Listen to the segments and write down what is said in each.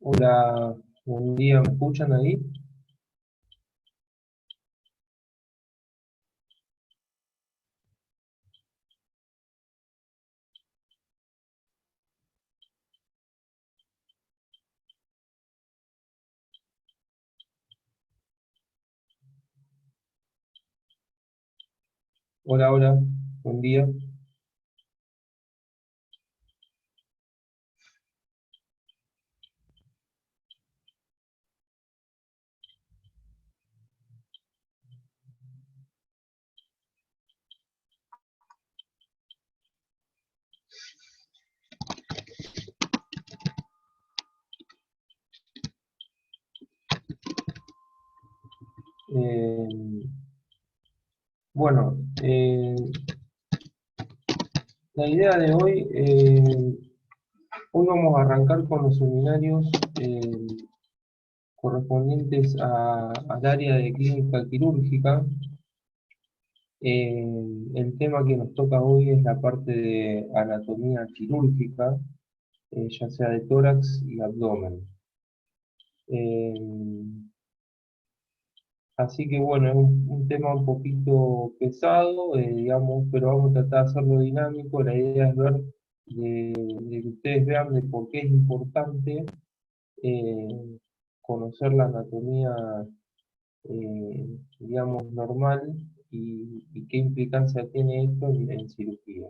Hola, buen día, ¿me escuchan ahí? Hola, hola, buen día. Eh, bueno, la idea de hoy, hoy vamos a arrancar con los seminarios correspondientes al área de clínica quirúrgica. El tema que nos toca hoy es la parte de anatomía quirúrgica, ya sea de tórax y abdomen. Eh, Así que bueno, es un tema un poquito pesado, digamos, pero vamos a tratar de hacerlo dinámico. La idea es ver, de que ustedes vean de por qué es importante eh, conocer la anatomía, digamos, normal y qué implicancia tiene esto en cirugía.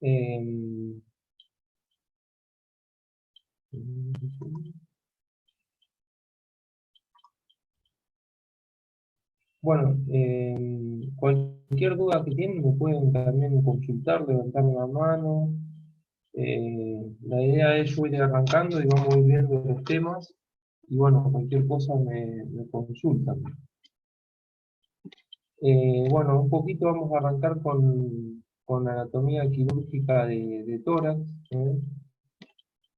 Eh, bueno, cualquier duda que tienen me pueden también consultar, levantar una mano. La idea es yo ir arrancando y vamos a ir viendo los temas y bueno, cualquier cosa me consultan. Bueno, un poquito vamos a arrancar con anatomía quirúrgica de tórax.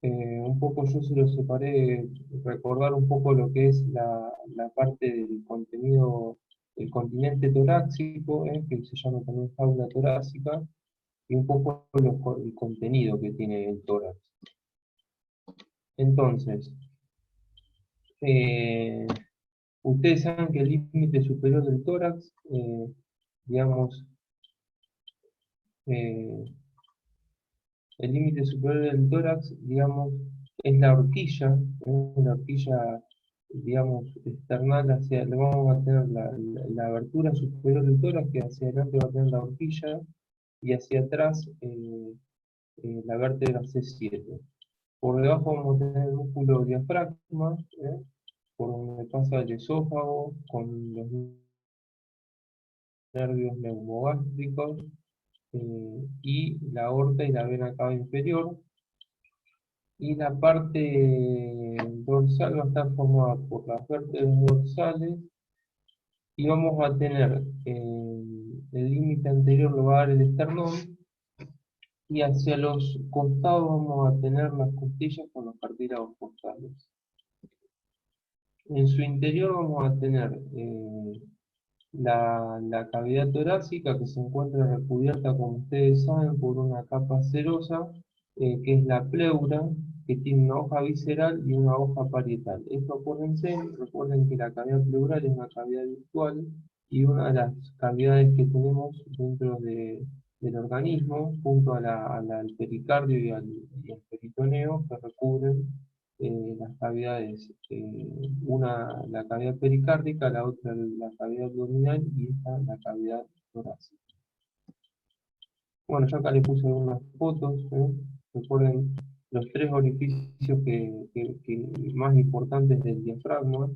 ¿Eh? Un poco yo se lo separé, recordar un poco lo que es la parte del contenido, el continente torácico, que se llama también jaula torácica, y un poco el contenido que tiene el tórax. Entonces, eh, ustedes saben que el límite superior del tórax, digamos, eh, el límite superior del tórax, digamos, es la horquilla, digamos, external hacia, le vamos a tener la abertura superior del tórax, que hacia adelante va a tener la horquilla, y hacia atrás la vértebra C7. Por debajo vamos a tener el músculo diafragma, por donde pasa el esófago, con los nervios neumogástricos, y la aorta y la vena cava inferior. Y la parte dorsal va a estar formada por las vértebras dorsales y vamos a tener el límite anterior lo va a dar el esternón, y hacia los costados vamos a tener las costillas con los cartílagos costales. En su interior vamos a tener la cavidad torácica, que se encuentra recubierta, como ustedes saben, por una capa cerosa, que es la pleura, que tiene una hoja visceral y una hoja parietal. Esto acuérdense, recuerden que la cavidad pleural es una cavidad virtual y una de las cavidades que tenemos dentro del organismo, junto al pericardio y al peritoneo, que recubren las cavidades, una la cavidad pericárdica, la otra la cavidad abdominal y esta la cavidad torácica. Bueno, yo acá le puse algunas fotos, recuerden los tres orificios que más importantes del diafragma.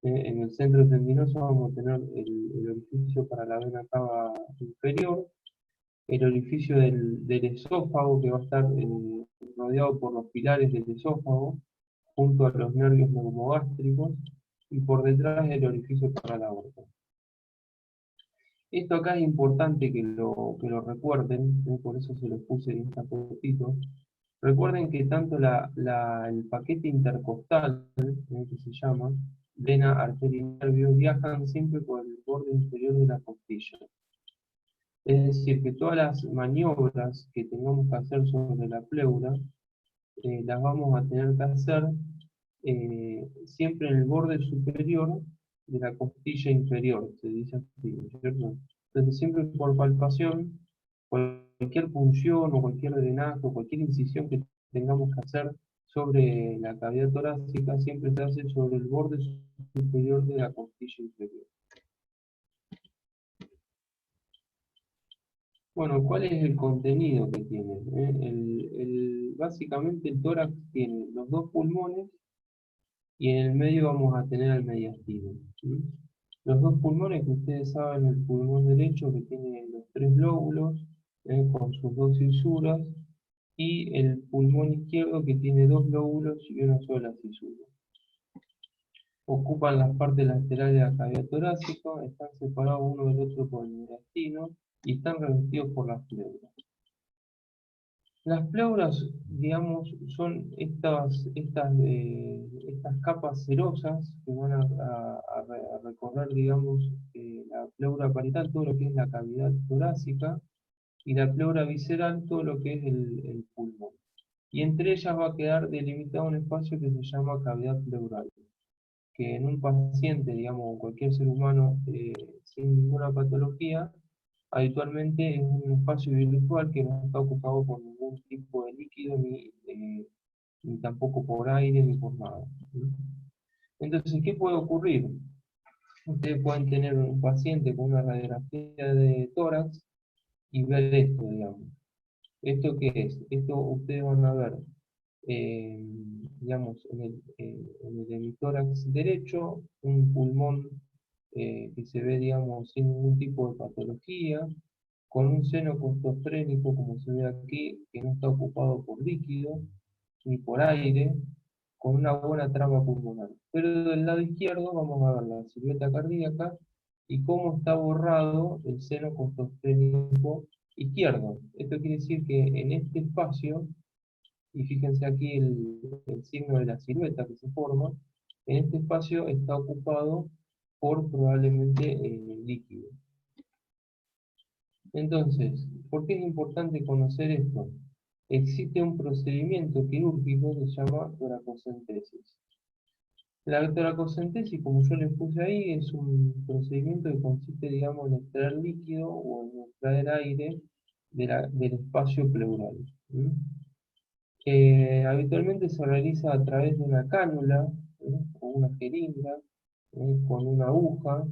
En el centro tendinoso vamos a tener el orificio para la vena cava inferior, el orificio del esófago, que va a estar rodeado por los pilares del esófago, junto a los nervios neumogástricos, y por detrás el orificio para la aorta. Esto acá es importante que lo recuerden, por eso se los puse en esta fotito. Recuerden que tanto el paquete intercostal, que se llama, vena, arteria y nervio, viajan siempre por el borde inferior de la costilla. Es decir, que todas las maniobras que tengamos que hacer sobre la pleura, las vamos a tener que hacer siempre en el borde superior de la costilla inferior, se dice así, ¿no es cierto? Entonces siempre por palpación, cualquier punción o cualquier drenaje o cualquier incisión que tengamos que hacer sobre la cavidad torácica, siempre se hace sobre el borde superior de la costilla inferior. Bueno, ¿cuál es el contenido que tiene? Básicamente el tórax tiene los dos pulmones y en el medio vamos a tener el mediastino. ¿Sí? Los dos pulmones, que ustedes saben, el pulmón derecho que tiene los tres lóbulos con sus dos cisuras, y el pulmón izquierdo que tiene dos lóbulos y una sola cisura. Ocupan las partes laterales de la cavidad torácica, están separados uno del otro por el mediastino y están revestidos por las pleuras. Las pleuras, digamos, son estas capas cerosas que van a recorrer, digamos, la pleura parietal, todo lo que es la cavidad torácica, y la pleura visceral, todo lo que es el pulmón. Y entre ellas va a quedar delimitado un espacio que se llama cavidad pleural, que en un paciente, digamos, cualquier ser humano sin ninguna patología, habitualmente es un espacio virtual que no está ocupado por ningún tipo de líquido, ni tampoco por aire, ni por nada. Entonces, ¿qué puede ocurrir? Ustedes pueden tener un paciente con una radiografía de tórax y ver esto, digamos. ¿Esto qué es? Esto ustedes van a ver, eh, digamos, en el hemitórax derecho, un pulmón que se ve, digamos, sin ningún tipo de patología, con un seno costostrénico, como se ve aquí, que no está ocupado por líquido ni por aire, con una buena trama pulmonar. Pero del lado izquierdo vamos a ver la silueta cardíaca y cómo está borrado el seno costostrénico izquierdo. Esto quiere decir que en este espacio, y fíjense aquí el signo de la silueta que se forma, en este espacio está ocupado por probablemente líquido. Entonces, ¿por qué es importante conocer esto? Existe un procedimiento quirúrgico que se llama toracocentesis. La toracocentesis, como yo les puse ahí, es un procedimiento que consiste, digamos, en extraer líquido o en extraer aire del espacio pleural. Habitualmente se realiza a través de una cánula o una jeringa con una aguja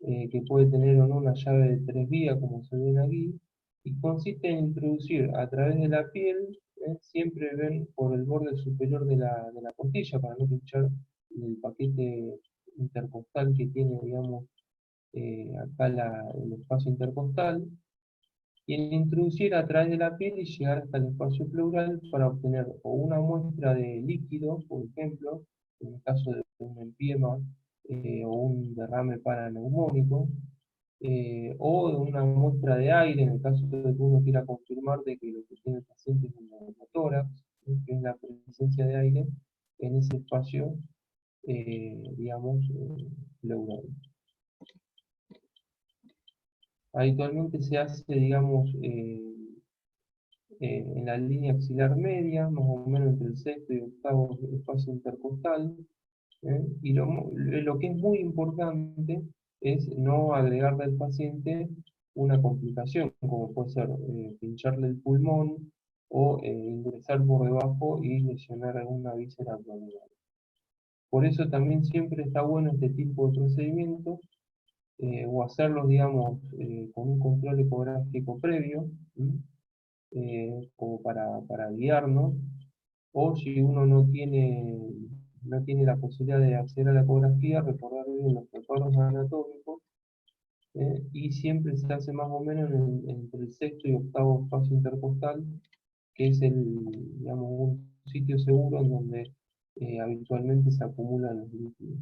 que puede tener o no una llave de 3 vías, como se ven aquí, y consiste en introducir a través de la piel, siempre ven por el borde superior de la costilla, para no pinchar el paquete intercostal que tiene, digamos, acá el espacio intercostal, y en introducir a través de la piel y llegar hasta el espacio pleural para obtener o una muestra de líquido, por ejemplo, en el caso de un empiema o un derrame paraneumónico, o de una muestra de aire, en el caso de que uno quiera confirmar de que lo que tiene el paciente es un neumotórax, que es la presencia de aire en ese espacio, digamos, pleural. Habitualmente se hace, digamos, en la línea axilar media, más o menos entre el sexto y octavo espacio intercostal, y lo que es muy importante es no agregarle al paciente una complicación, como puede ser pincharle el pulmón o ingresar por debajo y lesionar alguna víscera abdominal. Por eso también siempre está bueno este tipo de procedimientos, o hacerlos, digamos, con un control ecográfico previo, como para guiarnos, o si uno no tiene la posibilidad de acceder a la ecografía, recordar bien los protocolos anatómicos, y siempre se hace más o menos entre el sexto y octavo espacio intercostal, que es digamos, un sitio seguro en donde habitualmente se acumulan los líquidos.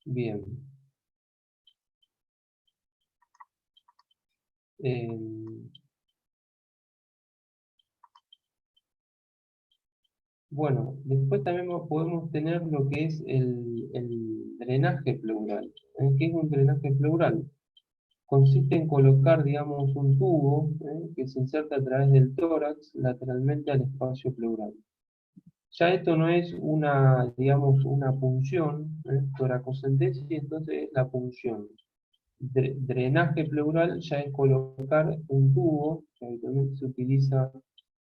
Bien. Eh, Bueno, después también podemos tener lo que es el drenaje pleural. ¿Qué es un drenaje pleural? Consiste en colocar, digamos, un tubo que se inserta a través del tórax lateralmente al espacio pleural. Ya esto no es digamos, una punción, toracocentesis, entonces es la punción. Drenaje pleural ya es colocar un tubo, que habitualmente se utiliza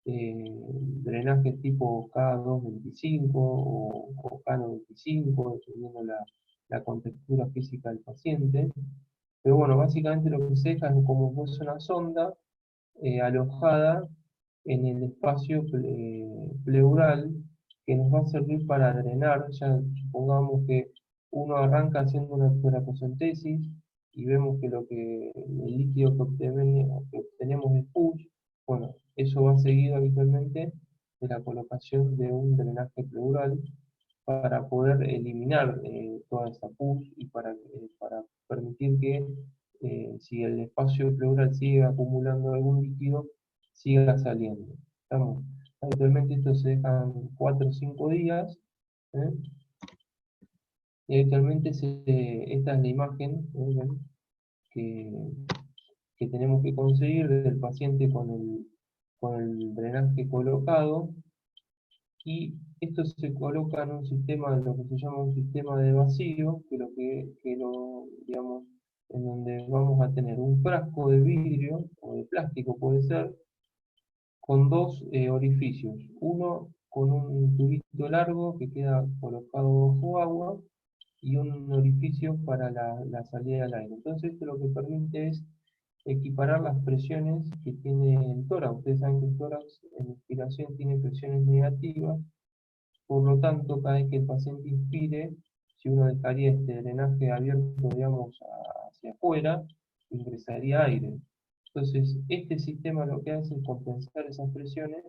drenaje tipo K225 o K95, dependiendo la contextura física del paciente. Pero bueno, básicamente lo que se deja es como si fuese una sonda alojada en el espacio pleural, que nos va a servir para drenar. Ya supongamos que uno arranca haciendo una toracocentesis y vemos que el líquido que obtenemos es pus. Bueno, eso va seguido habitualmente de la colocación de un drenaje pleural para poder eliminar toda esa pus y para permitir que si el espacio pleural sigue acumulando algún líquido, siga saliendo. ¿Estamos? Habitualmente esto se dejan 4 o 5 días, ¿eh? Y habitualmente esta es la imagen, ¿ven? que, que tenemos que conseguir del paciente con el drenaje colocado, y esto se coloca en un sistema, lo que se llama un sistema de vacío, digamos, en donde vamos a tener un frasco de vidrio o de plástico puede ser, con dos orificios, uno con un tubito largo que queda colocado bajo agua y un orificio para la salida del aire. Entonces esto lo que permite es equiparar las presiones que tiene el tórax. Ustedes saben que el tórax en inspiración tiene presiones negativas, por lo tanto, cada vez que el paciente inspire, si uno dejaría este drenaje abierto, digamos, hacia afuera, ingresaría aire. Entonces, este sistema lo que hace es compensar esas presiones,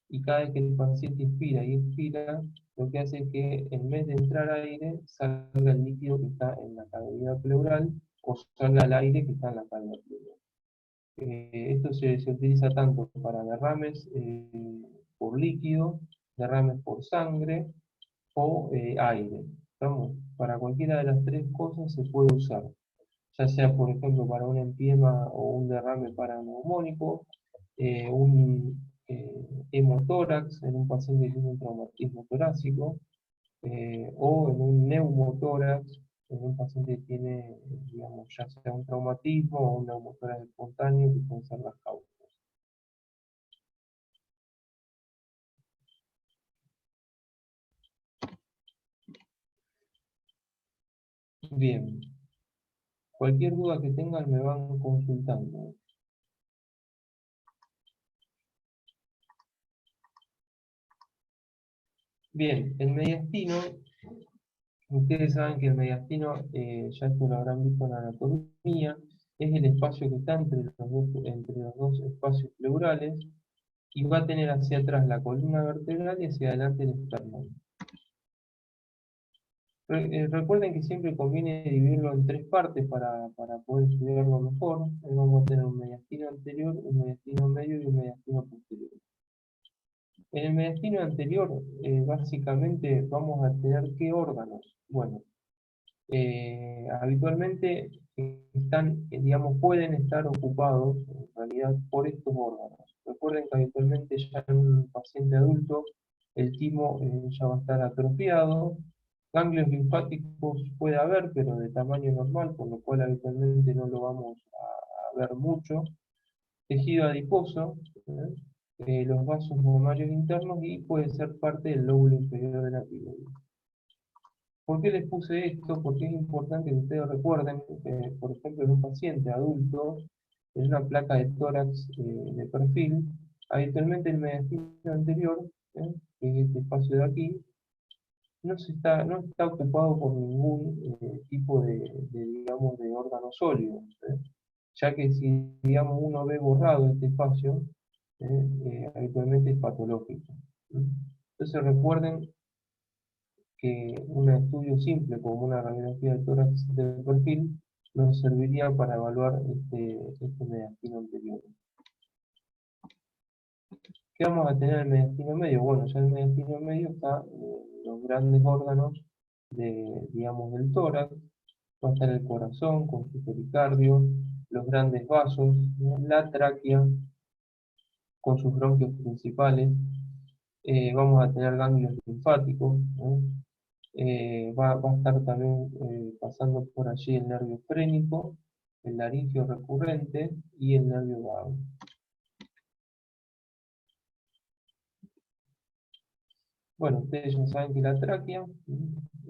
y cada vez que el paciente inspira y expira, lo que hace es que en vez de entrar aire, salga el líquido que está en la cavidad pleural, o salga el aire que está en la cavidad pleural. Esto se utiliza tanto para derrames por líquido, derrames por sangre o aire. ¿Estamos? Para cualquiera de las tres cosas se puede usar, ya sea por ejemplo para un empiema o un derrame paraneumónico, un hemotórax en un paciente que tiene un traumatismo torácico, o en un neumotórax en un paciente que tiene, digamos, ya sea un traumatismo o un neumotórax espontáneo, que pueden ser las causas. Bien, cualquier duda que tengan me van consultando. Bien, el mediastino, ustedes saben que el mediastino, ya esto lo habrán visto en la anatomía, es el espacio que está entre los dos espacios pleurales, y va a tener hacia atrás la columna vertebral y hacia adelante el esternón. Recuerden que siempre conviene dividirlo en tres partes para poder estudiarlo mejor. Vamos a tener un mediastino anterior, un mediastino medio y un mediastino posterior. En el mediastino anterior, básicamente vamos a tener ¿qué órganos? Bueno, habitualmente están, digamos, pueden estar ocupados en realidad por estos órganos. Recuerden que habitualmente ya en un paciente adulto el timo ya va a estar atrofiado. Ganglios linfáticos puede haber, pero de tamaño normal, por lo cual habitualmente no lo vamos a ver mucho. Tejido adiposo, ¿eh? Los vasos mamarios internos y puede ser parte del lóbulo inferior de la tiroides. ¿Por qué les puse esto? Porque es importante que ustedes recuerden, por ejemplo, en un paciente adulto, en una placa de tórax de perfil, habitualmente el mediastino anterior, que es este espacio de aquí, no está ocupado por ningún tipo digamos, de órgano sólido, ya que si, digamos, uno ve borrado este espacio, habitualmente es patológico. Entonces recuerden que un estudio simple como una radiografía de tórax de perfil nos serviría para evaluar este mediastino anterior. ¿Qué vamos a tener en el mediastino medio? Bueno, ya en el mediastino medio están los grandes órganos digamos, del tórax. Va a estar el corazón con su pericardio, los grandes vasos, la tráquea con sus bronquios principales. Vamos a tener ganglios linfáticos. Va a estar también pasando por allí el nervio frénico, el laringio recurrente y el nervio vago. Bueno, ustedes ya saben que la tráquea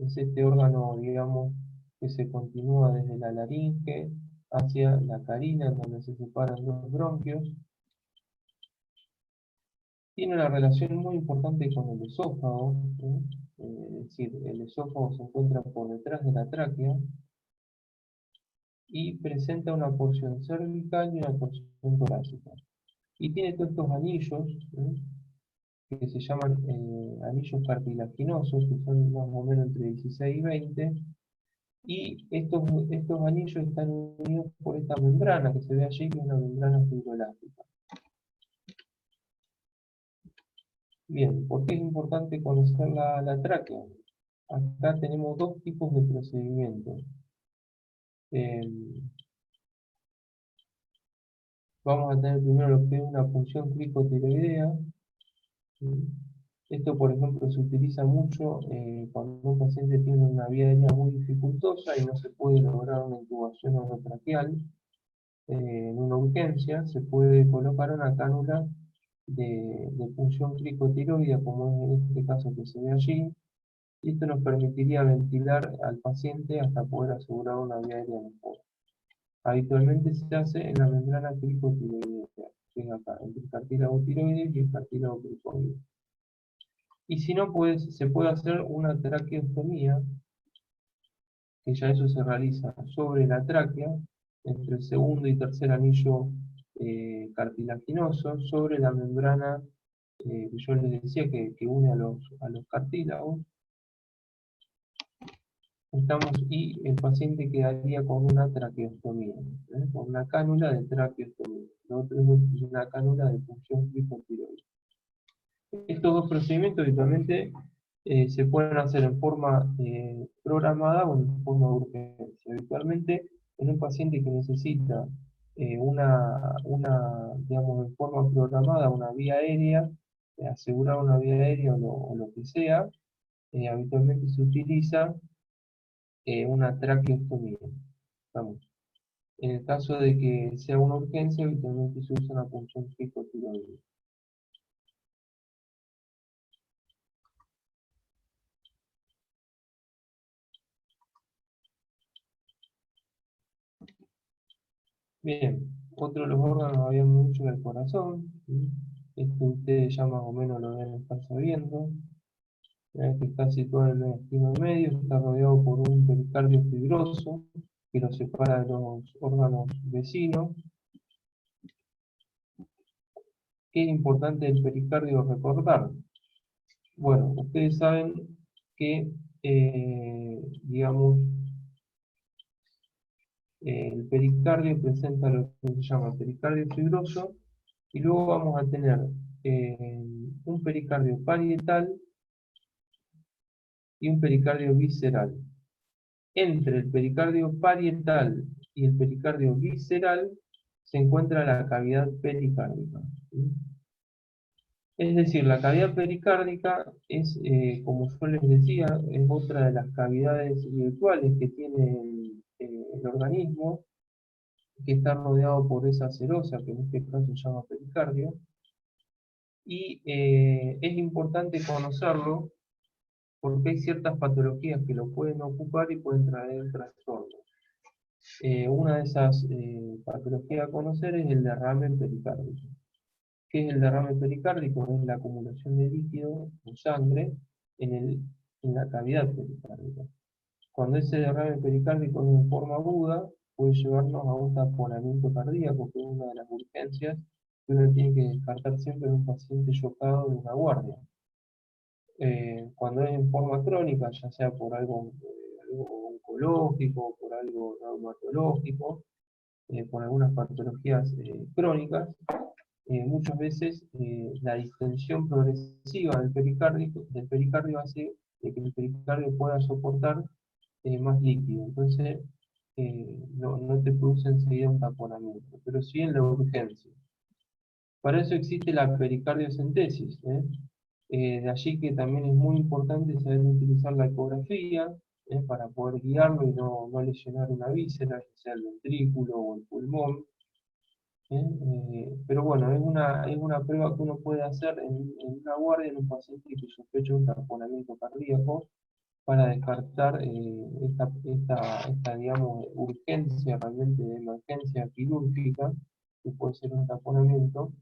es este órgano, digamos, que se continúa desde la laringe hacia la carina, en donde se separan los bronquios. Tiene una relación muy importante con el esófago, es decir, el esófago se encuentra por detrás de la tráquea y presenta una porción cervical y una porción torácica. Y tiene todos estos anillos, que se llaman anillos cartilaginosos, que son más o menos entre 16 y 20, y estos anillos están unidos por esta membrana que se ve allí, que es una membrana fibroelástica. Bien, ¿por qué es importante conocer la tráquea? Acá tenemos dos tipos de procedimientos. Vamos a tener primero lo que es una punción cricotiroidea. Esto, por ejemplo, se utiliza mucho cuando un paciente tiene una vía aérea muy dificultosa y no se puede lograr una intubación orotraqueal. En una urgencia se puede colocar una cánula de punción cricotiroidea, como es en este caso que se ve allí, y esto nos permitiría ventilar al paciente hasta poder asegurar una vía aérea mejor. Habitualmente se hace en la membrana cricotiroidea, que es acá, entre el cartílago tiroides y el cartílago cricoide. Y si no, pues se puede hacer una traqueostomía, que ya eso se realiza sobre la tráquea, entre el segundo y tercer anillo cartilaginoso, sobre la membrana que yo les decía que une a los cartílagos. Y el paciente quedaría con una traqueostomía, con una cánula de traqueostomía. Lo otro es una cánula de punción cricotiroidea. Estos dos procedimientos habitualmente se pueden hacer en forma programada o en forma de urgencia. Habitualmente, en un paciente que necesita digamos, en forma programada, una vía aérea, asegurar una vía aérea o lo que sea, habitualmente se utiliza una traqueostomía. Vamos. En el caso de que sea una urgencia, habitualmente se usa una punción cricotiroidea. Bien, otro de los órganos habíamos dicho el corazón. Esto ustedes ya más o menos lo deben estar sabiendo. Que está situado en el mediastino medio, está rodeado por un pericardio fibroso que lo separa de los órganos vecinos. ¿Qué es importante del pericardio recordar? Bueno, ustedes saben que, digamos, el pericardio presenta lo que se llama pericardio fibroso, y luego vamos a tener un pericardio parietal y un pericardio visceral. Entre el pericardio parietal y el pericardio visceral se encuentra la cavidad pericárdica. Es decir, la cavidad pericárdica es, como yo les decía, es otra de las cavidades virtuales que tiene el organismo, que está rodeado por esa serosa, que en este caso se llama pericardio, y es importante conocerlo porque hay ciertas patologías que lo pueden ocupar y pueden traer trastornos. Una de esas patologías a conocer es el derrame pericárdico. ¿Qué es el derrame pericárdico? Es la acumulación de líquido o sangre en la cavidad pericárdica. Cuando ese derrame pericárdico es en forma aguda, puede llevarnos a un taponamiento cardíaco, que es una de las urgencias que uno tiene que descartar siempre en un paciente chocado de una guardia. Cuando es en forma crónica, ya sea por algo oncológico, por algo reumatológico, por algunas patologías crónicas, muchas veces la distensión progresiva del pericardio hace que el pericardio pueda soportar más líquido. Entonces, no te produce enseguida un taponamiento, pero sí en la urgencia. Para eso existe la pericardiocentesis. De allí que también es muy importante saber utilizar la ecografía para poder guiarlo y no lesionar una víscera, ya sea el ventrículo o el pulmón. Pero bueno, es una prueba que uno puede hacer en una guardia en un paciente que sospecha un taponamiento cardíaco para descartar digamos, urgencia realmente de emergencia quirúrgica, que puede ser un taponamiento,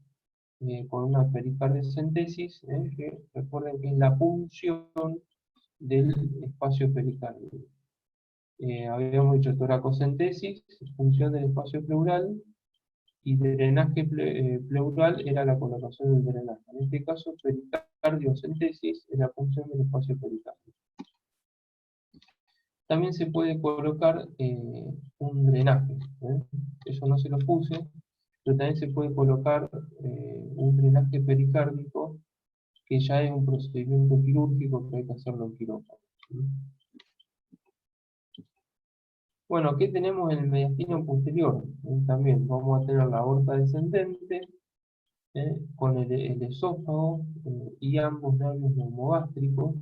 con una pericardiocentesis, que recuerden que es la punción del espacio pericárdico. Habíamos dicho toracocentesis, función del espacio pleural, y drenaje pleural era la colocación del drenaje. En este caso, pericardiocentesis es la función del espacio pericárdico. También se puede colocar un drenaje, eso no se lo puse, pero también se puede colocar un drenaje pericárdico, que ya es un procedimiento quirúrgico que hay que hacerlo en quirófano. Bueno, ¿qué tenemos en el mediastino posterior? También vamos a tener la aorta descendente, con el esófago y ambos nervios neumogástricos.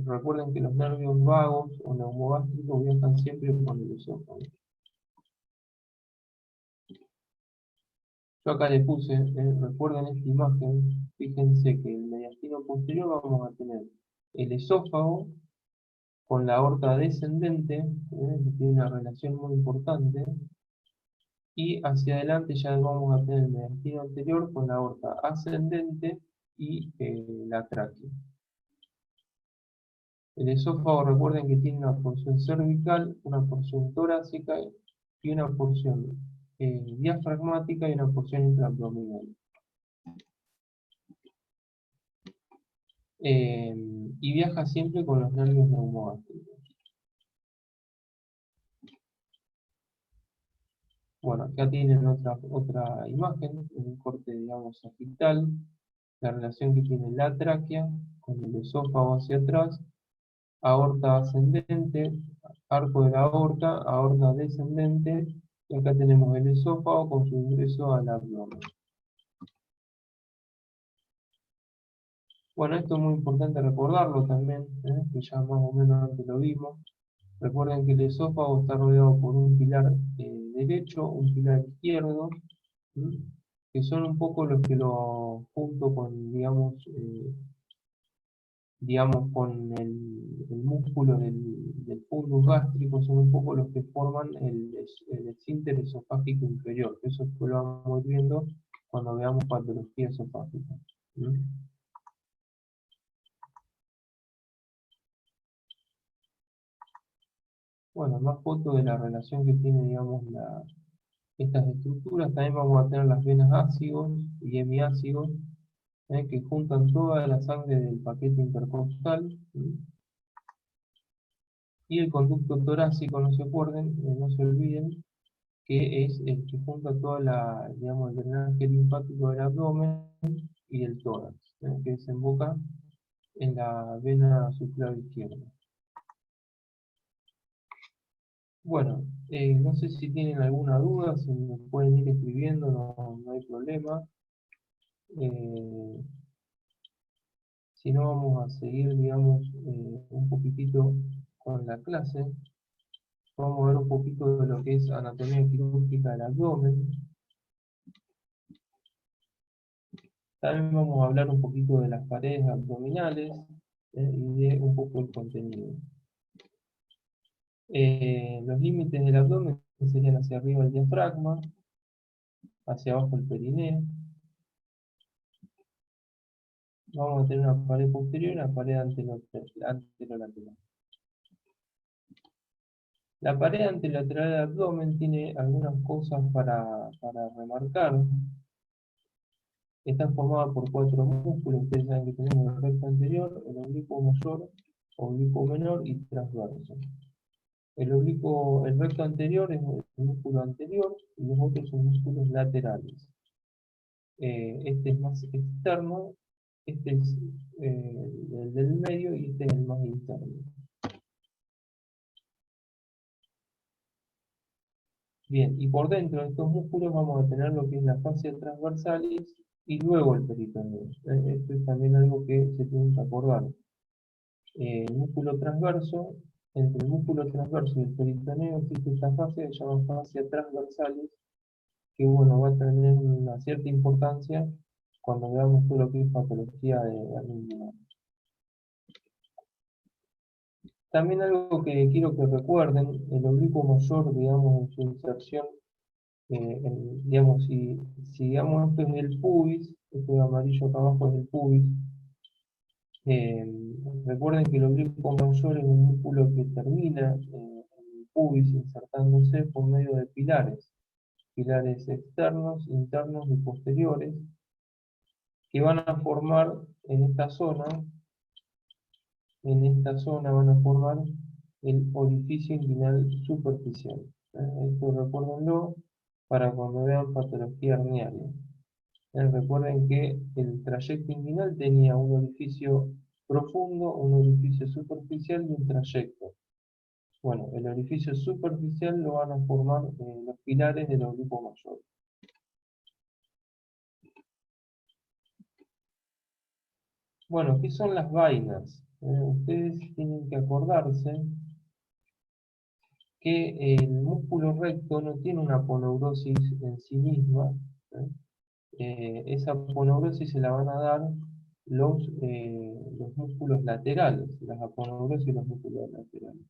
Recuerden que los nervios vagos o neumogástricos viajan siempre con el esófago. Yo acá le puse, recuerden esta imagen, fíjense que en el mediastino posterior vamos a tener el esófago con la aorta descendente, que tiene una relación muy importante, y hacia adelante ya vamos a tener el mediastino anterior con la aorta ascendente y la tráquea. El esófago, recuerden que tiene una porción cervical, una porción torácica y una porción diafragmática y una porción intraabdominal. Y viaja siempre con los nervios neumogástricos. Bueno, acá tienen otra imagen, un corte, digamos, sagital, la relación que tiene la tráquea con el esófago hacia atrás, aorta ascendente, arco de la aorta descendente, y acá tenemos el esófago con su ingreso al abdomen. Bueno, esto es muy importante recordarlo también, que ya más o menos antes lo vimos. Recuerden que el esófago está rodeado por un pilar derecho, un pilar izquierdo, que son un poco los que junto con, digamos con el músculo del fundus gástrico, son un poco los que forman el esfínter esofágico inferior. Eso lo vamos a ir viendo cuando veamos patología esofágica. Bueno, más fotos de la relación que tiene, digamos, estas estructuras. También vamos a tener las venas ácidos y hemiácidos, que juntan toda la sangre del paquete intercostal. Y el conducto torácico, no se acuerden, no se olviden, que es el que junta toda la, digamos, el drenaje linfático del abdomen y el tórax, que desemboca en la vena subclaviana izquierda. Bueno, no sé si tienen alguna duda, si me pueden ir escribiendo, no hay problema. Eh, si no, vamos a seguir, digamos, un poquitito con la clase. Vamos a ver un poquito de lo que es anatomía quirúrgica del abdomen. También vamos a hablar un poquito de las paredes abdominales, y de un poco el contenido. Los límites del abdomen serían hacia arriba el diafragma, hacia abajo el perineo. Vamos a tener una pared posterior y una pared anterolateral. La pared anterolateral del abdomen tiene algunas cosas para remarcar. Está formada por 4 músculos. Ustedes saben que tenemos el recto anterior, el oblicuo mayor, oblicuo menor y transverso. El recto anterior es el músculo anterior y los otros son músculos laterales. Este es más externo, este es el del medio y este es el más interno. Bien, y por dentro de estos músculos vamos a tener lo que es la fascia transversalis y luego el peritoneo. Esto es también algo que se tiene que acordar. El músculo transverso, entre el músculo transverso y el peritoneo existe esta fascia que se llama fascia transversalis, que bueno, va a tener una cierta importancia cuando veamos todo lo que es patología de arritmia. También algo que quiero que recuerden, el oblicuo mayor, digamos, en su inserción, digamos, si digamos esto es el pubis, esto de amarillo acá abajo es el pubis, eh, recuerden que el oblicuo mayor es un músculo que termina en el pubis insertándose por medio de pilares externos, internos y posteriores, que van a formar en esta zona van a formar el orificio inguinal superficial. Esto recuérdenlo para cuando vean patología herniaria. Recuerden que el trayecto inguinal tenía un orificio profundo, un orificio superficial y un trayecto. Bueno, el orificio superficial lo van a formar los pilares del oblicuo mayor. Bueno, ¿qué son las vainas? Ustedes tienen que acordarse que el músculo recto no tiene una aponeurosis en sí misma. Esa aponeurosis se la van a dar los músculos laterales, las aponeurosis y los músculos laterales.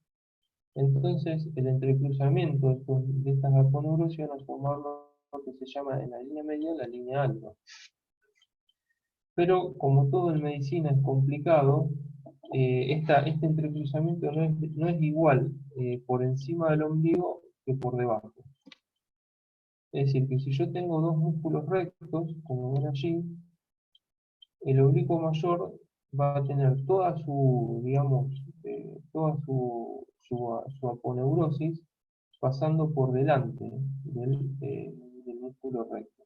Entonces, el entrecruzamiento de estas aponeurosis van a formar lo que se llama en la línea media la línea alta. Pero como todo en medicina es complicado, este entrecruzamiento no es igual por encima del ombligo que por debajo. Es decir, que si yo tengo dos músculos rectos, como ven allí, el oblicuo mayor va a tener toda su, digamos, su aponeurosis pasando por delante del músculo recto.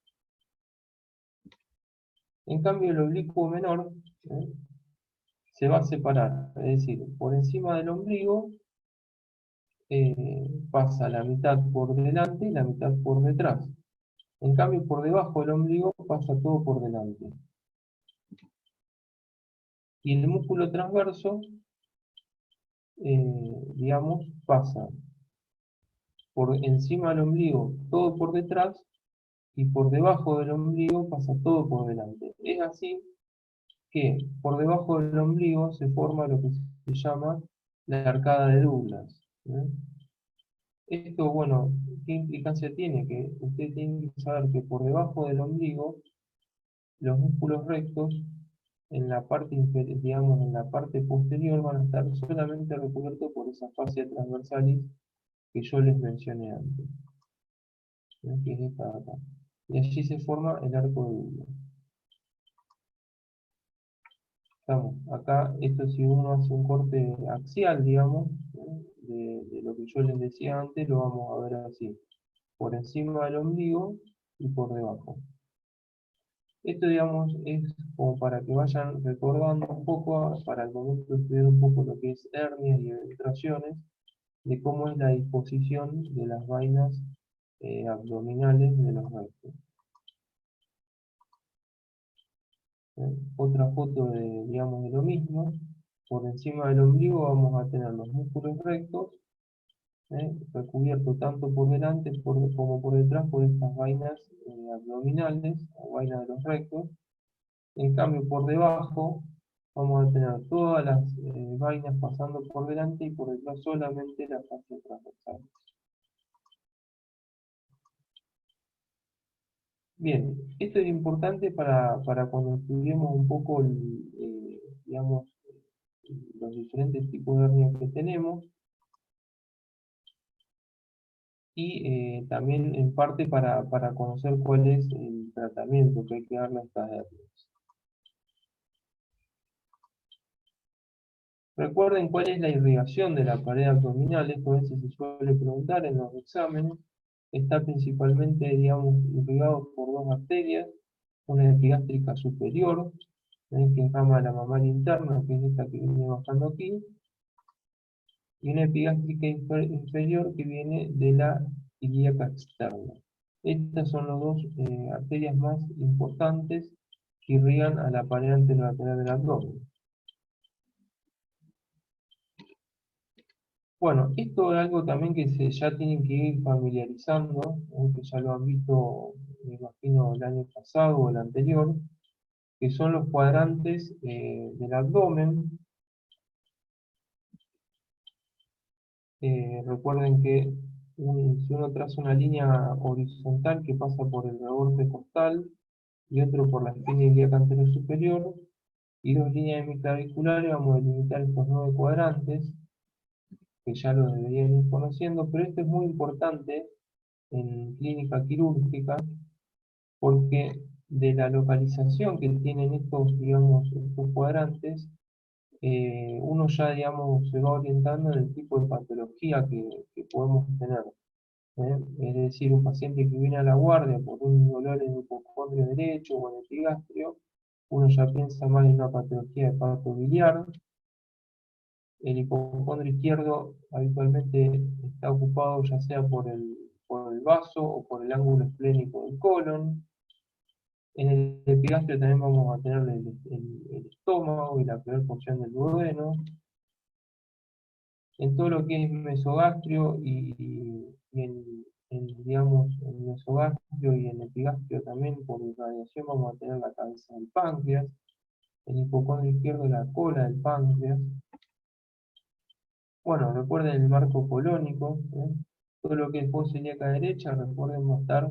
En cambio, el oblicuo menor se va a separar, es decir, por encima del ombligo pasa la mitad por delante y la mitad por detrás. En cambio, por debajo del ombligo pasa todo por delante. Y el músculo transverso, digamos, pasa por encima del ombligo todo por detrás y por debajo del ombligo pasa todo por delante. Es así que por debajo del ombligo se forma lo que se llama la arcada de Douglas. Esto, bueno, ¿qué implicancia tiene? Que usted tiene que saber que por debajo del ombligo, los músculos rectos, en la parte inferior, digamos, en la parte posterior, van a estar solamente recubiertos por esa fascia transversalis que yo les mencioné antes. que es esta de acá. Y allí se forma el arco de Boolean. Estamos acá, esto si uno hace un corte axial, digamos, de lo que yo les decía antes, lo vamos a ver así, por encima del ombligo y por debajo. Esto, digamos, es como para que vayan recordando un poco, para el momento de estudiar un poco lo que es hernias y eventraciones, de cómo es la disposición de las vainas abdominales de los rectos. Otra foto de, digamos, de lo mismo. Por encima del ombligo vamos a tener los músculos rectos, recubierto tanto por delante como por detrás por estas vainas abdominales o vainas de los rectos. En cambio, por debajo vamos a tener todas las vainas pasando por delante y por detrás solamente la fascia transversal. Bien, esto es importante para cuando estudiemos un poco, digamos, los diferentes tipos de hernias que tenemos y también en parte para conocer cuál es el tratamiento que hay que darle a estas hernias. Recuerden cuál es la irrigación de la pared abdominal, esto a veces se suele preguntar en los exámenes. Está principalmente, digamos, irrigado por dos arterias, una epigástrica superior, que es rama de la mamaria interna, que es esta que viene bajando aquí, y una epigástrica inferior que viene de la ilíaca externa. Estas son las dos arterias más importantes que irrigan a la pared anterolateral del abdomen. Bueno, esto es algo también que ya tienen que ir familiarizando, que ya lo han visto, me imagino, el año pasado o el anterior, que son los cuadrantes del abdomen. Recuerden que si uno traza una línea horizontal que pasa por el reborde costal y otro por la espina ilíaca anterior superior, y dos líneas hemiclaviculares, vamos a delimitar estos 9 cuadrantes, que ya lo deberían ir conociendo, pero esto es muy importante en clínica quirúrgica, porque de la localización que tienen estos, digamos, estos cuadrantes, uno ya, digamos, se va orientando en el tipo de patología que podemos tener. Es decir, un paciente que viene a la guardia por un dolor en el hipocondrio derecho o en el epigastrio, uno ya piensa más en una patología de parto biliar. El hipocondrio izquierdo habitualmente está ocupado ya sea por el vaso o por el ángulo esplénico del colon. En el epigastrio también vamos a tener el estómago y la peor porción del duodeno. En todo lo que es mesogastrio digamos, en mesogastrio y en epigastrio también por irradiación vamos a tener la cabeza del páncreas, el hipocondrio izquierdo la cola del páncreas. Bueno, recuerden el marco colónico, todo lo que es fosa ilíaca derecha, recuerden va a estar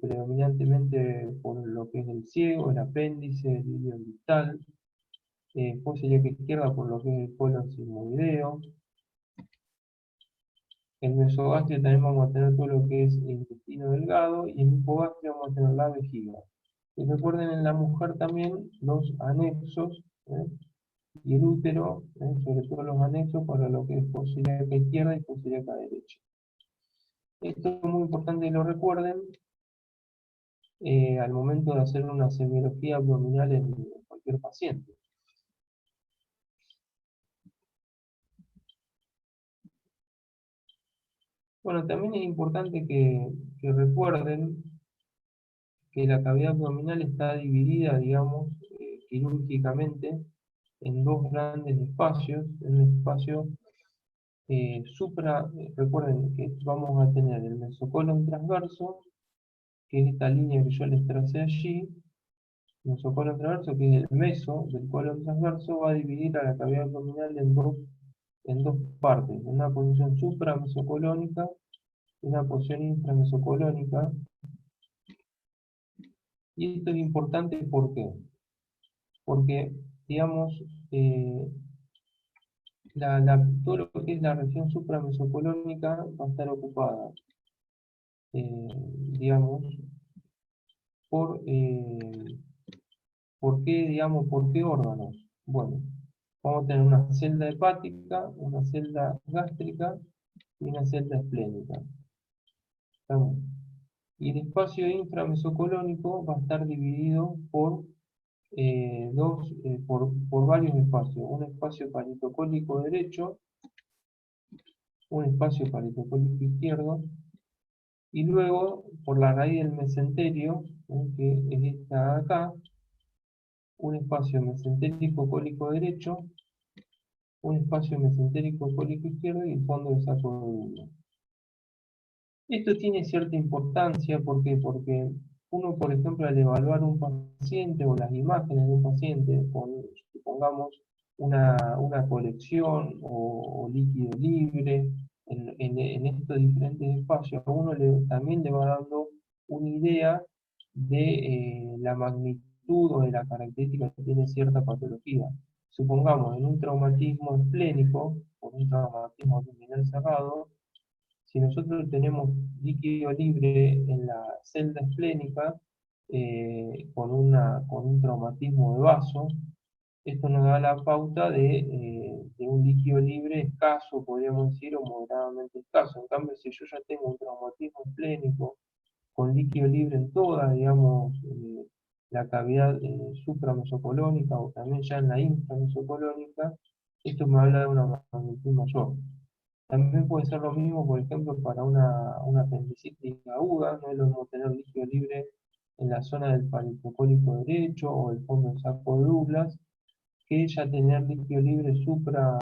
predominantemente por lo que es el ciego, el apéndice, el ilio distal, fosa ilíaca izquierda por lo que es el colon sigmoideo. En mesogastrio también vamos a tener todo lo que es el intestino delgado y en hipogastrio vamos a tener la vejiga. Y recuerden en la mujer también los anexos y el útero, sobre todo los anexos para lo que es fosa ilíaca izquierda y fosa ilíaca derecha. Esto es muy importante que lo recuerden al momento de hacer una semiología abdominal en cualquier paciente. Bueno, también es importante que recuerden que la cavidad abdominal está dividida, digamos, quirúrgicamente en dos grandes espacios. En un espacio recuerden que vamos a tener el mesocolon transverso, que es esta línea que yo les tracé allí. Mesocolon transverso, que es el meso del colon transverso, va a dividir a la cavidad abdominal en dos partes, una posición supramesocolónica y una posición inframesocolónica. Y esto es importante, ¿por qué? Porque, digamos, todo lo que es la región supramesocolónica va a estar ocupada digamos, por, ¿por qué, digamos, por qué órganos? Bueno, vamos a tener una celda hepática, una celda gástrica y una celda esplénica. ¿Estamos? Y el espacio inframesocolónico va a estar dividido por, por varios espacios. Un espacio paritocólico derecho, un espacio paritocólico izquierdo, y luego por la raíz del mesenterio, que es esta de acá, un espacio mesentérico cólico derecho, un espacio mesentérico cólico izquierdo y el fondo de saco de Douglas. Esto tiene cierta importancia, ¿por qué? Porque uno, por ejemplo, al evaluar un paciente o las imágenes de un paciente, con, supongamos, una colección o líquido libre en estos diferentes espacios, a uno también le va dando una idea de la magnitud o de la característica que tiene cierta patología. Supongamos, en un traumatismo esplénico, o un traumatismo abdominal cerrado, si nosotros tenemos líquido libre en la celda esplénica con un traumatismo de vaso, esto nos da la pauta de un líquido libre escaso, podríamos decir, o moderadamente escaso. En cambio, si yo ya tengo un traumatismo esplénico con líquido libre en toda, digamos, la cavidad supramesocolónica o también ya en la inframesocolónica, esto me habla de una magnitud mayor. También puede ser lo mismo, por ejemplo, para una apendicitis aguda, no es lo mismo tener líquido libre en la zona del paritocólico derecho o el fondo del saco de Douglas, que ya tener líquido libre supra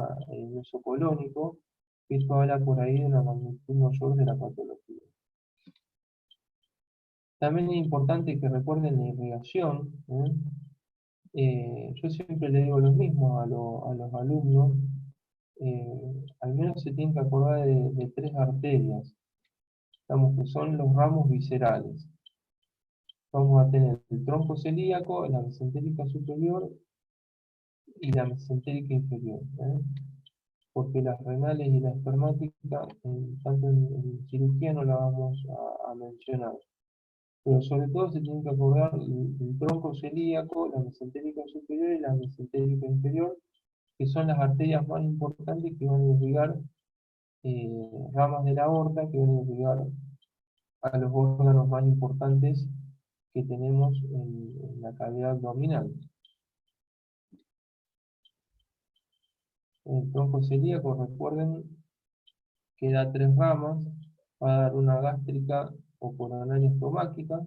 mesocolónico, que esto habla por ahí de una magnitud mayor de la patología. También es importante que recuerden la irrigación. Yo siempre le digo lo mismo a los alumnos, al menos se tienen que acordar de tres arterias, digamos que son los ramos viscerales. Vamos a tener el tronco celíaco, la mesentérica superior y la mesentérica inferior. Porque las renales y la espermática, tanto en cirugía no la vamos a mencionar. Pero sobre todo se tienen que acordar el tronco celíaco, la mesentérica superior y la mesentérica inferior, que son las arterias más importantes que van a irrigar ramas de la aorta, que van a irrigar a los órganos más importantes que tenemos en la cavidad abdominal. El tronco celíaco, recuerden que da tres ramas, va a dar una gástrica o coronaria estomáquica,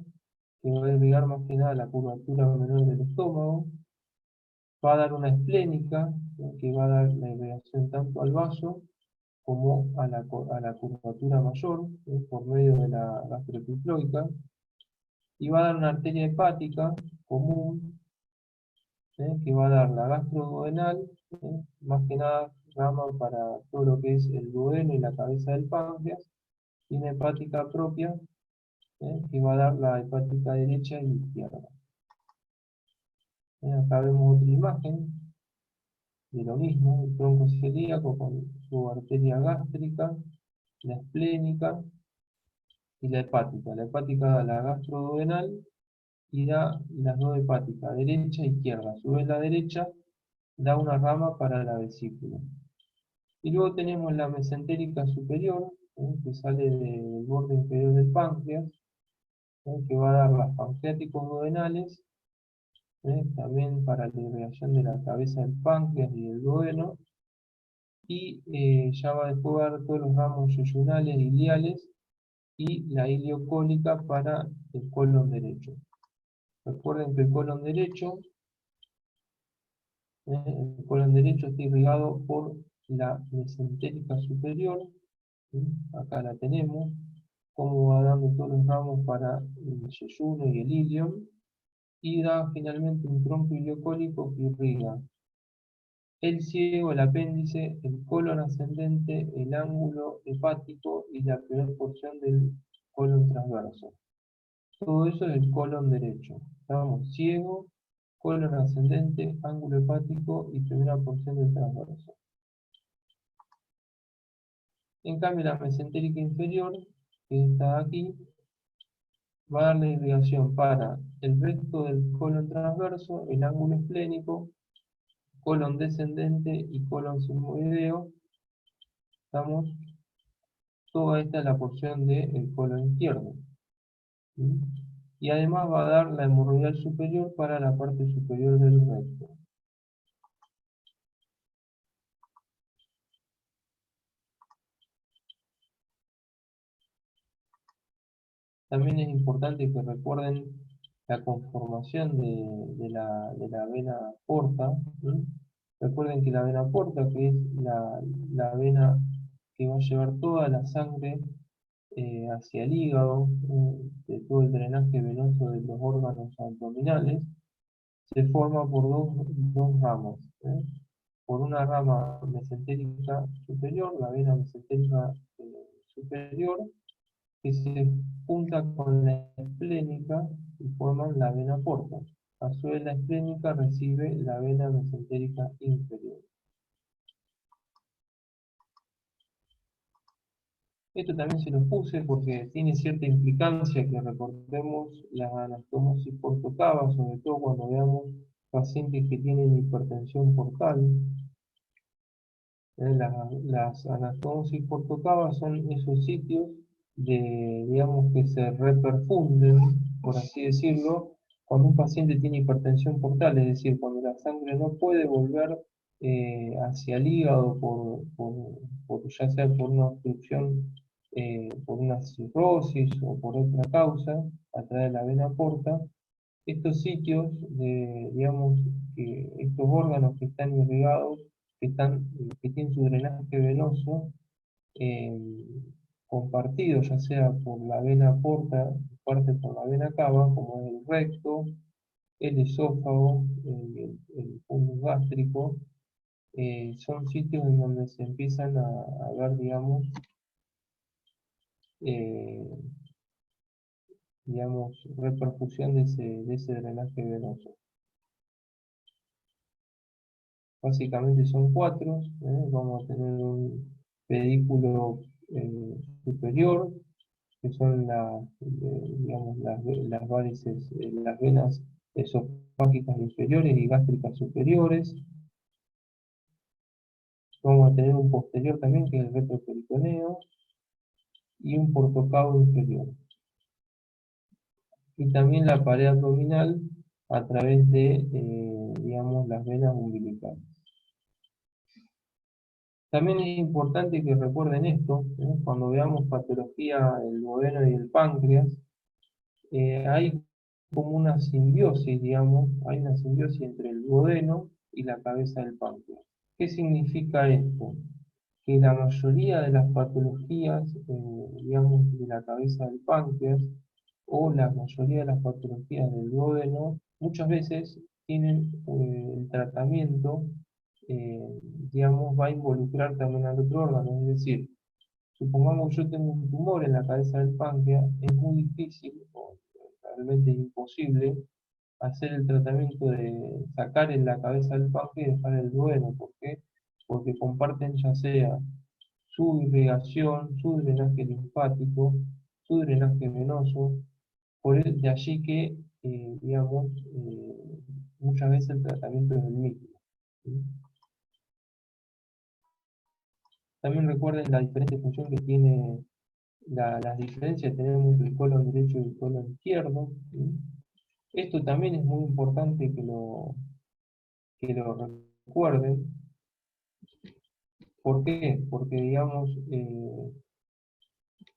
que va a irrigar más que nada la curvatura menor del estómago, va a dar una esplénica, que va a dar la irrigación tanto al vaso como a la curvatura mayor, por medio de la gastroepifloica, y va a dar una arteria hepática común, que va a dar la gastroduodenal, más que nada rama para todo lo que es el duodeno y la cabeza del páncreas, y una hepática propia, que va a dar la hepática derecha y izquierda. Acá vemos otra imagen de lo mismo, el tronco celíaco con su arteria gástrica, la esplénica y la hepática. La hepática da la gastroduodenal y da las dos hepáticas, derecha e izquierda. A su vez la derecha da una rama para la vesícula. Y luego tenemos la mesentérica superior, que sale del borde inferior del páncreas, que va a dar las pancreáticos duodenales, también para la irrigación de la cabeza del páncreas y del duodeno, y ya va después a dar todos los ramos yeyunales, iliales, y la iliocólica para el colon derecho. Recuerden que el colon derecho está irrigado por la mesentérica superior, acá la tenemos, como va dando todos los ramos para el yeyuno y el ilion, y da finalmente un tronco iliocólico que irriga el ciego, el apéndice, el colon ascendente, el ángulo hepático y la primera porción del colon transverso. Todo eso es el colon derecho. Estamos ciego, colon ascendente, ángulo hepático y primera porción del transverso. En cambio, la mesentérica inferior, que está aquí, va a dar la irrigación para el resto del colon transverso, el ángulo esplénico, colon descendente y colon sigmoideo. Estamos, toda esta es la porción del colon izquierdo. ¿Sí? Y además va a dar la hemorroidal superior para la parte superior del recto. También es importante que recuerden la conformación de la vena porta. ¿Sí? Recuerden que la vena porta, que es la vena que va a llevar toda la sangre hacia el hígado, de todo el drenaje venoso de los órganos abdominales, se forma por dos ramas. Por una rama mesentérica superior, la vena mesentérica superior, que se junta con la esplénica y forman la vena porta. A su vez, la esplénica recibe la vena mesentérica inferior. Esto también se los puse porque tiene cierta implicancia que recordemos la anastomosis portocava, sobre todo cuando veamos pacientes que tienen hipertensión portal. Las anastomosis portocava son esos sitios digamos, que se reperfunden, por así decirlo, cuando un paciente tiene hipertensión portal, es decir, cuando la sangre no puede volver hacia el hígado ya sea por una obstrucción, por una cirrosis o por otra causa, a través de la vena porta. Estos sitios, digamos, estos órganos que están irrigados, que tienen su drenaje venoso eh, compartido, ya sea por la vena porta, parte por la vena cava, como el recto, el esófago, el fundus gástrico, son sitios en donde se empiezan a ver, eh, digamos, repercusión de ese drenaje venoso. Básicamente son cuatro. Vamos a tener un pedículo superior, que son digamos, las varices, las venas esofágicas inferiores y gástricas superiores. Vamos a tener un posterior también, que es el retroperitoneo, y un portocavo inferior. Y también la pared abdominal a través de, digamos, las venas umbilicales. También es importante que recuerden esto, cuando veamos patología del duodeno y el páncreas, hay como una simbiosis, digamos, hay una simbiosis entre el duodeno y la cabeza del páncreas. ¿Qué significa esto? Que la mayoría de las patologías, digamos, de la cabeza del páncreas, o la mayoría de las patologías del duodeno, muchas veces tienen el tratamiento, digamos, va a involucrar también al otro órgano. Es decir, supongamos que yo tengo un tumor en la cabeza del páncreas, es muy difícil, o realmente imposible, hacer el tratamiento de sacar en la cabeza del páncreas y dejar el duodeno. ¿Por qué? Porque comparten ya sea su irrigación, su drenaje linfático, su drenaje venoso, de allí que, digamos, muchas veces el tratamiento es el mismo. ¿Sí? También recuerden la diferente función que tiene, las diferencias que tenemos entre el colon derecho y el colon izquierdo. ¿Sí? Esto también es muy importante que lo recuerden. ¿Por qué? Porque, digamos,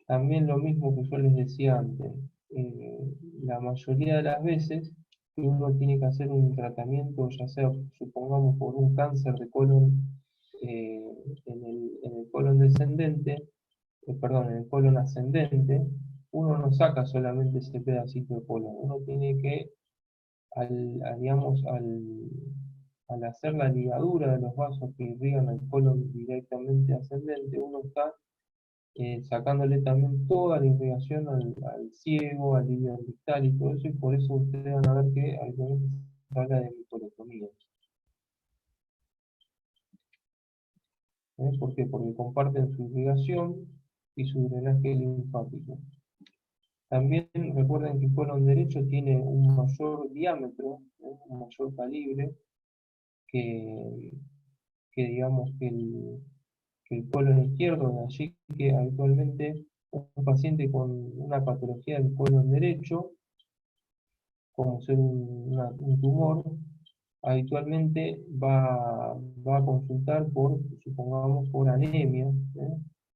también lo mismo que yo les decía antes, eh, la mayoría de las veces que uno tiene que hacer un tratamiento, ya sea, supongamos, por un cáncer de colon, eh, en el colon descendente, perdón, en el colon ascendente, uno no saca solamente ese pedacito de colon, uno tiene que, digamos, al hacer la ligadura de los vasos que irrigan el colon directamente ascendente, uno está sacándole también toda la irrigación al ciego, al líquido distal y todo eso, y por eso ustedes van a ver que actualmente se habla de micolectomía. ¿Por qué? Porque comparten su irrigación y su drenaje linfático. También recuerden que el colon derecho tiene un mayor diámetro, un mayor calibre que, que digamos que el colon izquierdo, de allí que habitualmente un paciente con una patología del colon derecho, como ser un tumor, habitualmente va a consultar por, supongamos, por anemia.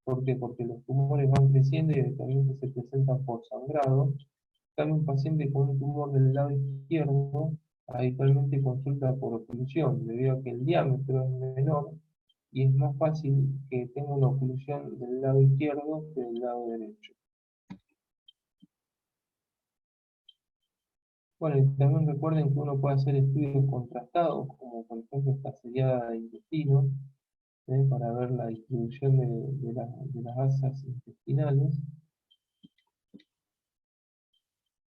¿Por qué? Porque los tumores van creciendo y habitualmente se presentan por sangrado. En cambio, un paciente con un tumor del lado izquierdo habitualmente consulta por oclusión, debido a que el diámetro es menor y es más fácil que tenga una oclusión del lado izquierdo que del lado derecho. Bueno, y también recuerden que uno puede hacer estudios contrastados, como por ejemplo esta seriada de intestino, para ver la distribución de las gasas intestinales,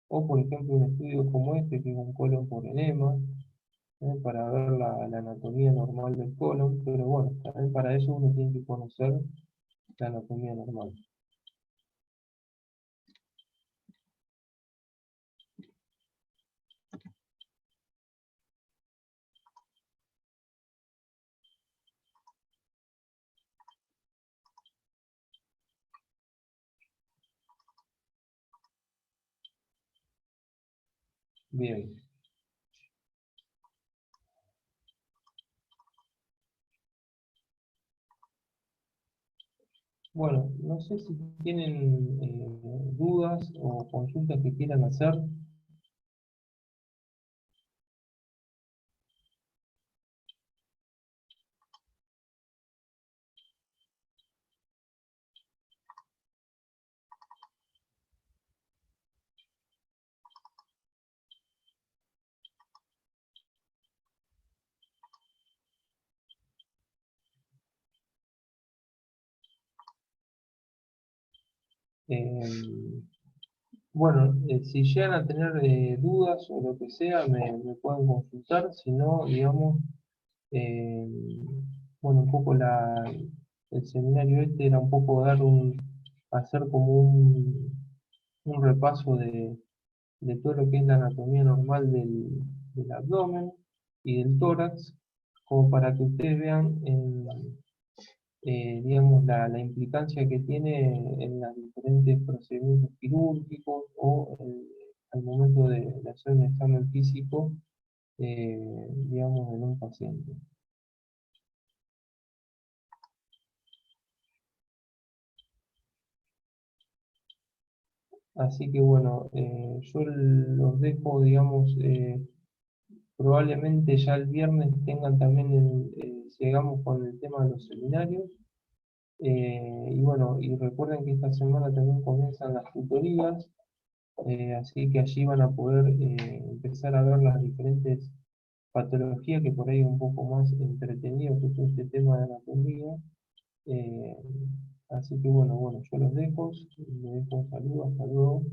o por ejemplo un estudio como este, que es un colon por enema, para ver la anatomía normal del colon, pero bueno, también para eso uno tiene que conocer la anatomía normal. Bien, bueno, no sé si tienen dudas o consultas que quieran hacer. Eh, Bueno, si llegan a tener dudas o lo que sea, me pueden consultar. Si no, digamos, eh, bueno, un poco el seminario este era un poco hacer como un repaso de todo lo que es la anatomía normal del abdomen y del tórax, como para que ustedes vean digamos, la implicancia que tiene en los diferentes procedimientos quirúrgicos o al momento de hacer un examen físico, digamos, en un paciente. Así que bueno, yo los dejo, digamos, probablemente ya el viernes tengan también, llegamos con el tema de los seminarios. Y bueno, y recuerden que esta semana también comienzan las tutorías. Así que allí van a poder empezar a ver las diferentes patologías que por ahí es un poco más entretenido que todo este tema de anatomía. Eh, Así que bueno, yo los dejo, les dejo un saludo, hasta luego.